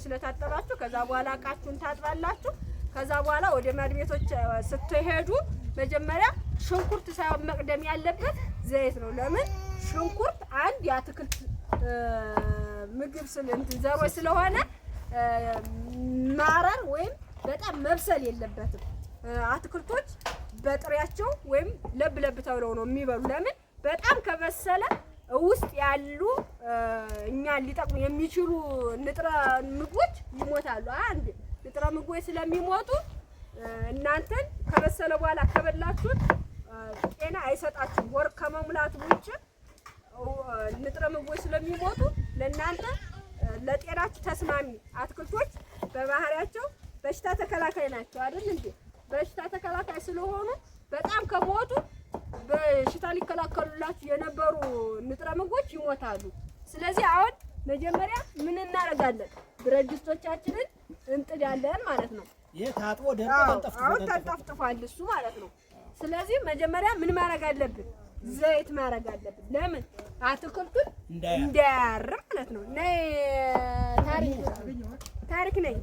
ስለታጠባችሁ ከዛ በኋላ እቃችሁን ታጥባላችሁ። ከዛ በኋላ ወደ ማድቤቶች ስትሄዱ መጀመሪያ ሽንኩርት ሳይሆን መቅደም ያለበት ዘይት ነው። ለምን ሽንኩርት አንድ የአትክልት ምግብ ዘሮች ስለሆነ ማረር ወይም በጣም መብሰል የለበትም። አትክልቶች በጥሬያቸው ወይም ለብ ለብ ተብለው ነው የሚበሉ። ለምን በጣም ከበሰለ ውስጥ ያሉ እኛን ሊጠቅሙ የሚችሉ ንጥረ ምግቦች ይሞታሉ። አንድ ንጥረ ምግቦች ስለሚሞቱ እናንተን ከበሰለ በኋላ ከበላችሁት ጤና አይሰጣችሁም። ወር ከመሙላት ውጭ ንጥረ ምግቦች ስለሚሞቱ ለእናንተ ለጤናችሁ ተስማሚ አትክልቶች በባህሪያቸው በሽታ ተከላካይ ናቸው አይደል እንዴ? በሽታ ተከላካይ ስለሆኑ በጣም ከሞቱ በሽታ ሊከላከሉላችሁ የነበሩ ንጥረ ምግቦች ይሞታሉ። ስለዚህ አሁን መጀመሪያ ምን እናደርጋለን? ብረት ድስቶቻችንን እንጥዳለን ማለት ነው። ይሄ ታጥቦ ደርቆ ተጠፍጥፏል እሱ ማለት ነው። ስለዚህ መጀመሪያ ምን ማድረግ አለብን? ዘይት ማድረግ አለብን። ለምን አትክልቱን እንዳያርም ማለት ነው። ነይ ታሪክ ነኝ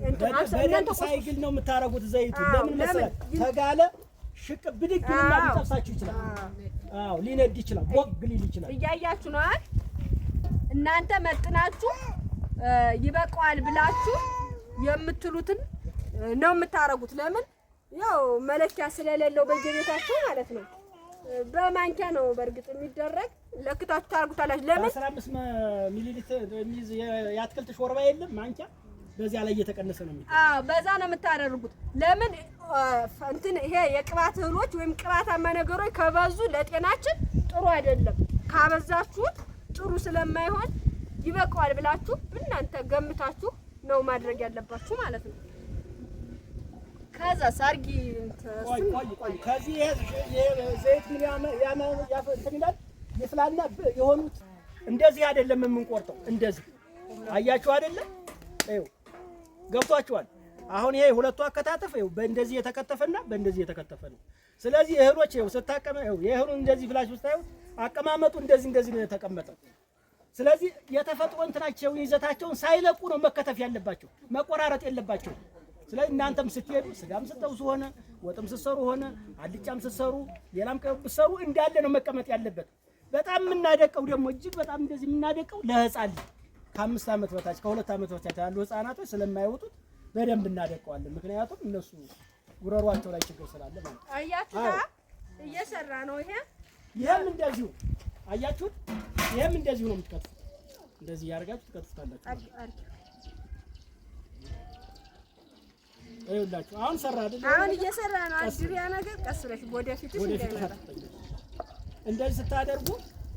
እናንተ ሳይግል ነው የምታረጉት ዘይቱ። ለምን መሰለህ? ተጋለ ሽቅ ብድግና ሊጠብሳችሁ ይችላል። አዎ ሊነድ ይችላል። ቦግ ሊል ይችላል። እያያችሁ ነው አይደል? እናንተ መጥናችሁ ይበቃዋል ብላችሁ የምትሉትን ነው የምታረጉት። ለምን ያው መለኪያ ስለሌለው በየቤታችሁ ማለት ነው። በማንኪያ ነው በእርግጥ የሚደረግ ለክታችሁ ታርጉታላችሁ። ለምን 15 ሚሊ ሊትር የሚይዝ የአትክልት ሾርባ የለም ማንኪያ በዚያ ላይ እየተቀነሰ ነው የሚታየው። አዎ በዛ ነው የምታደርጉት። ለምን እንትን ይሄ የቅባት እህሎች ወይም ቅባታማ ነገሮች ከበዙ ለጤናችን ጥሩ አይደለም። ካበዛችሁት ጥሩ ስለማይሆን ይበቃዋል ብላችሁ እናንተ ገምታችሁ ነው ማድረግ ያለባችሁ ማለት ነው። ከዛ ሳርጊ ቆይ ከዚህ ዘይት ምን ያፈጥናል ይፍላና የሆኑት እንደዚህ አይደለም የምንቆርጠው። እንደዚህ አያችሁ አይደለም? አይው ገብቷችኋል? አሁን ይሄ ሁለቱ አከታተፍ ይው በእንደዚህ የተከተፈና በእንደዚህ የተከተፈ ነው። ስለዚህ እህሎች ይው ስታቀመ ይው የእህሉን እንደዚህ ብላችሁ ስታዩ አቀማመጡ እንደዚህ ነው የተቀመጠው። ስለዚህ የተፈጥሮ እንትናቸው ይዘታቸውን ሳይለቁ ነው መከተፍ ያለባቸው፣ መቆራረጥ የለባቸው። ስለዚህ እናንተም ስትሄዱ ስጋም ስትጠብሱ ሆነ ወጥም ስትሰሩ ሆነ አልጫም ስትሰሩ ሌላም ከብሰሩ እንዳለ ነው መቀመጥ ያለበት። በጣም የምናደቀው ደግሞ እጅግ በጣም እንደዚህ የምናደቀው ለህፃን ከ5 ዓመት በታች ከ2 ዓመት በታች ያሉ ህፃናቶች ስለማይወጡት በደንብ እናደቀዋለን። ምክንያቱም እነሱ ጉረሯቸው ላይ ችግር ስላለ ማለት ነው። አያችሁ እየሰራ ነው። ይሄም እንደዚሁ አያችሁት? ይሄም እንደዚሁ ነው የምትከቱት። እንደዚህ ያርጋችሁ ትከቱታላችሁ። አይውላችሁ አሁን ሰራ አይደል? አሁን እየሰራ ነው። አድሪያ ነገር ቀስረሽ ወደፊትሽ እንዳይመጣ እንደዚህ ስታደርጉ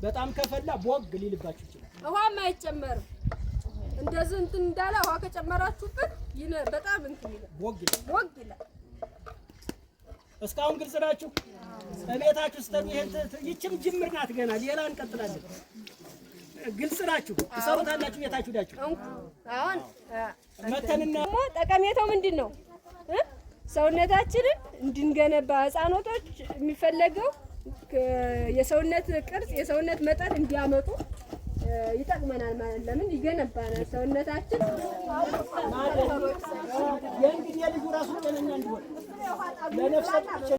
በጣም ከፈላ ቦግ ሊልባችሁ ይችላል። ውሃም አይጨመርም። እንደዚህ እንትን እንዳለ ውሃ ከጨመራችሁበት በጣም እንትን ይላል፣ ቦግ ይላል። እስካሁን ግልጽ ናችሁ? እቤታችሁ ስተው ይህችም ጅምር ናት። ገና ሌላ እንቀጥላለን። ግልጽ ናችሁ? ትሰሩታላችሁ ቤታችሁ ዳችሁ። አሁን መተንና ጠቀሜታው ምንድነው? ሰውነታችንን እንድንገነባ ህፃናቶች የሚፈለገው የሰውነት ቅርጽ የሰውነት መጠን እንዲያመጡ ይጠቅመናል ማለት ለምን ይገነባናል ሰውነታችን የእንግዲህ ልጁ ራሱ ጤነኛ እንዲሆን ለነፍሳችን